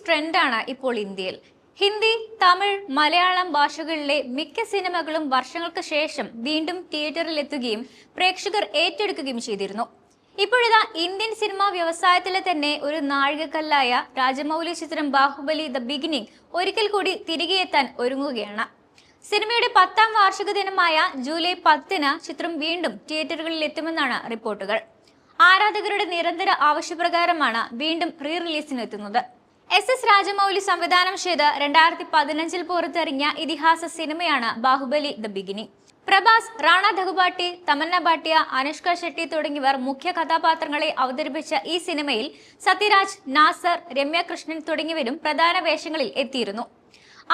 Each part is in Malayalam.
ട്രെൻഡാണ് ഇപ്പോൾ ഇന്ത്യയിൽ. ഹിന്ദി, തമിഴ്, മലയാളം ഭാഷകളിലെ മിക്ക സിനിമകളും വർഷങ്ങൾക്ക് ശേഷം വീണ്ടും തിയേറ്ററിൽ എത്തുകയും പ്രേക്ഷകർ ഏറ്റെടുക്കുകയും ചെയ്തിരുന്നു. ഇപ്പോഴിതാ ഇന്ത്യൻ സിനിമാ വ്യവസായത്തിലെ തന്നെ ഒരു നാഴികക്കല്ലായ രാജമൗലി ചിത്രം ബാഹുബലി ദ ബിഗിനിങ് ഒരിക്കൽ കൂടി തിരികെ എത്താൻ ഒരുങ്ങുകയാണ്. സിനിമയുടെ 10ാം വാർഷിക ദിനമായ ജൂലൈ 10-ന് ചിത്രം വീണ്ടും തിയേറ്ററുകളിൽ എത്തുമെന്നാണ് റിപ്പോർട്ടുകൾ. ആരാധകരുടെ നിരന്തര ആവശ്യപ്രകാരമാണ് വീണ്ടും റീ റിലീസിന് എത്തുന്നത്. SS രാജമൗലി സംവിധാനം ചെയ്ത് 2015-ൽ പുറത്തിറങ്ങിയ ഇതിഹാസ സിനിമയാണ് ബാഹുബലി ദ ബിഗിനിങ്. പ്രഭാസ്, റാണ ദഗുബാട്ടി, തമന്ന ഭാട്ടിയ, അനുഷ്ക ഷെട്ടി തുടങ്ങിയവർ മുഖ്യ കഥാപാത്രങ്ങളെ അവതരിപ്പിച്ച ഈ സിനിമയിൽ സത്യരാജ്, നാസർ, രമ്യ കൃഷ്ണൻ തുടങ്ങിയവരും പ്രധാന വേഷങ്ങളിൽ എത്തിയിരുന്നു.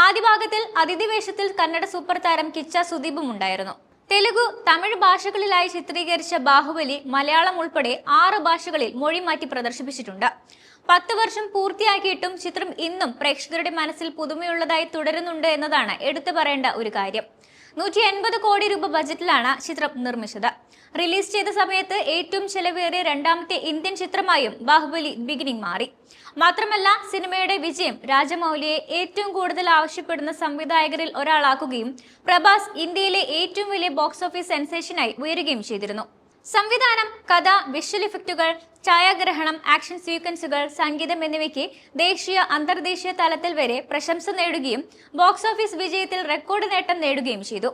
ആദ്യ ഭാഗത്തിൽ അതിഥി വേഷത്തിൽ കന്നഡ സൂപ്പർ താരം കിച്ച സുദീപും ഉണ്ടായിരുന്നു. തെലുഗു, തമിഴ് ഭാഷകളിലായി ചിത്രീകരിച്ച ബാഹുബലി മലയാളം ഉൾപ്പെടെ 6 ഭാഷകളിൽ മൊഴി മാറ്റി പ്രദർശിപ്പിച്ചിട്ടുണ്ട്. 10 വർഷം പൂർത്തിയാക്കിയിട്ടും ചിത്രം ഇന്നും പ്രേക്ഷകരുടെ മനസ്സിൽ പുതുമയുള്ളതായി തുടരുന്നുണ്ട് എന്നതാണ് എടുത്തു പറയേണ്ട ഒരു കാര്യം. 180 കോടി രൂപ ബജറ്റിലാണ് ചിത്രം നിർമ്മിച്ചത്. റിലീസ് ചെയ്ത സമയത്ത് ഏറ്റവും ചെലവേറിയ രണ്ടാമത്തെ ഇന്ത്യൻ ചിത്രമായും ബാഹുബലി ബിഗിനിങ് മാറി. മാത്രമല്ല, സിനിമയുടെ വിജയം രാജമൗലിയെ ഏറ്റവും കൂടുതൽ ആവശ്യപ്പെടുന്ന സംവിധായകരിൽ ഒരാളാക്കുകയും പ്രഭാസ് ഇന്ത്യയിലെ ഏറ്റവും വലിയ ബോക്സ് ഓഫീസ് സെൻസേഷനായി ഉയരുകയും ചെയ്തിരുന്നു. സംവിധാനം, കഥ, വിഷ്വൽ ഇഫക്റ്റുകൾ, ഛായാഗ്രഹണം, ആക്ഷൻ സീക്വൻസുകൾ, സംഗീതം എന്നിവയ്ക്ക് ദേശീയ, അന്തർദേശീയ തലത്തിൽ വരെ പ്രശംസ നേടുകയും ബോക്സ് ഓഫീസ് വിജയത്തിൽ റെക്കോർഡ് നേട്ടം നേടുകയും ചെയ്തു.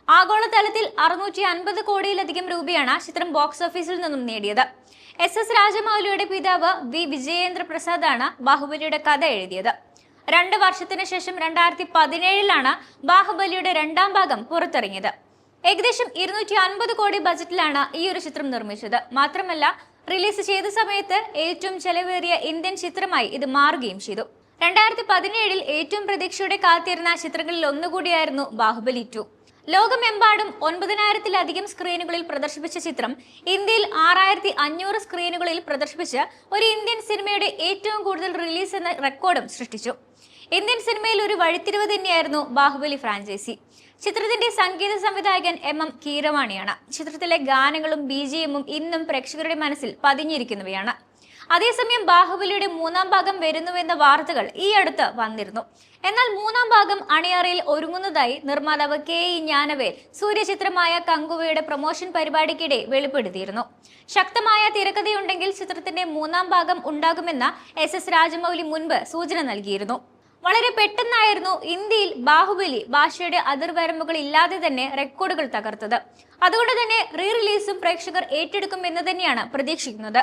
ആഗോളതലത്തിൽ 650 കോടിയിലധികം രൂപയാണ് ചിത്രം ബോക്സ് ഓഫീസിൽ നിന്നും നേടിയത്. SS രാജമൗലിയുടെ പിതാവ് V. വിജയേന്ദ്ര പ്രസാദാണ് ബാഹുബലിയുടെ കഥ എഴുതിയത്. 2 വർഷത്തിന് ശേഷം 2017-ലാണ് ബാഹുബലിയുടെ 2ാം ഭാഗം പുറത്തിറങ്ങിയത്. ഏകദേശം 250 കോടി ബജറ്റിലാണ് ഈ ഒരു ചിത്രം നിർമ്മിച്ചത്. മാത്രമല്ല, റിലീസ് ചെയ്ത സമയത്ത് ഏറ്റവും ചെലവേറിയ ഇന്ത്യൻ ചിത്രമായി ഇത് മാറുകയും ചെയ്തു. 2017-ൽ ഏറ്റവും പ്രതീക്ഷയോടെ കാത്തിരുന്ന ചിത്രങ്ങളിൽ ഒന്നുകൂടിയായിരുന്നു ബാഹുബലി 2. ലോകമെമ്പാടും 9000-ത്തിലധികം സ്ക്രീനുകളിൽ പ്രദർശിപ്പിച്ച ചിത്രം ഇന്ത്യയിൽ 6500 സ്ക്രീനുകളിൽ പ്രദർശിപ്പിച്ച് ഒരു ഇന്ത്യൻ സിനിമയുടെ ഏറ്റവും കൂടുതൽ റിലീസ് എന്ന റെക്കോർഡും സൃഷ്ടിച്ചു. ഇന്ത്യൻ സിനിമയിൽ ഒരു വഴിത്തിരിവ് തന്നെയായിരുന്നു ബാഹുബലി ഫ്രാഞ്ചൈസി. ചിത്രത്തിന്റെ സംഗീത സംവിധായകൻ MM കീരവാണിയാണ്. ചിത്രത്തിലെ ഗാനങ്ങളും BGM-ഉം ഇന്നും പ്രേക്ഷകരുടെ മനസ്സിൽ പതിഞ്ഞിരിക്കുന്നവയാണ്. അതേസമയം ബാഹുബലിയുടെ 3ാം ഭാഗം വരുന്നുവെന്ന വാർത്തകൾ ഈ അടുത്ത് വന്നിരുന്നു. എന്നാൽ 3ാം ഭാഗം അണിയറയിൽ ഒരുങ്ങുന്നതായി നിർമ്മാതാവ് KE ജ്ഞാനവേൽ സൂര്യചിത്രമായ കങ്കുവയുടെ പ്രൊമോഷൻ പരിപാടിക്കിടെ വെളിപ്പെടുത്തിയിരുന്നു. ശക്തമായ തിരക്കഥയുണ്ടെങ്കിൽ ചിത്രത്തിന്റെ 3ാം ഭാഗം ഉണ്ടാകുമെന്ന SS രാജമൗലി മുൻപ് സൂചന നൽകിയിരുന്നു. വളരെ പെട്ടെന്നായിരുന്നു ഇന്ത്യയിൽ ബാഹുബലി ഭാഷയുടെ അതിർവരമ്പുകൾ ഇല്ലാതെ തന്നെ റെക്കോർഡുകൾ തകർത്തത്. അതുകൊണ്ട് തന്നെ റീ റിലീസും പ്രേക്ഷകർ ഏറ്റെടുക്കും എന്ന് തന്നെയാണ് പ്രതീക്ഷിക്കുന്നത്.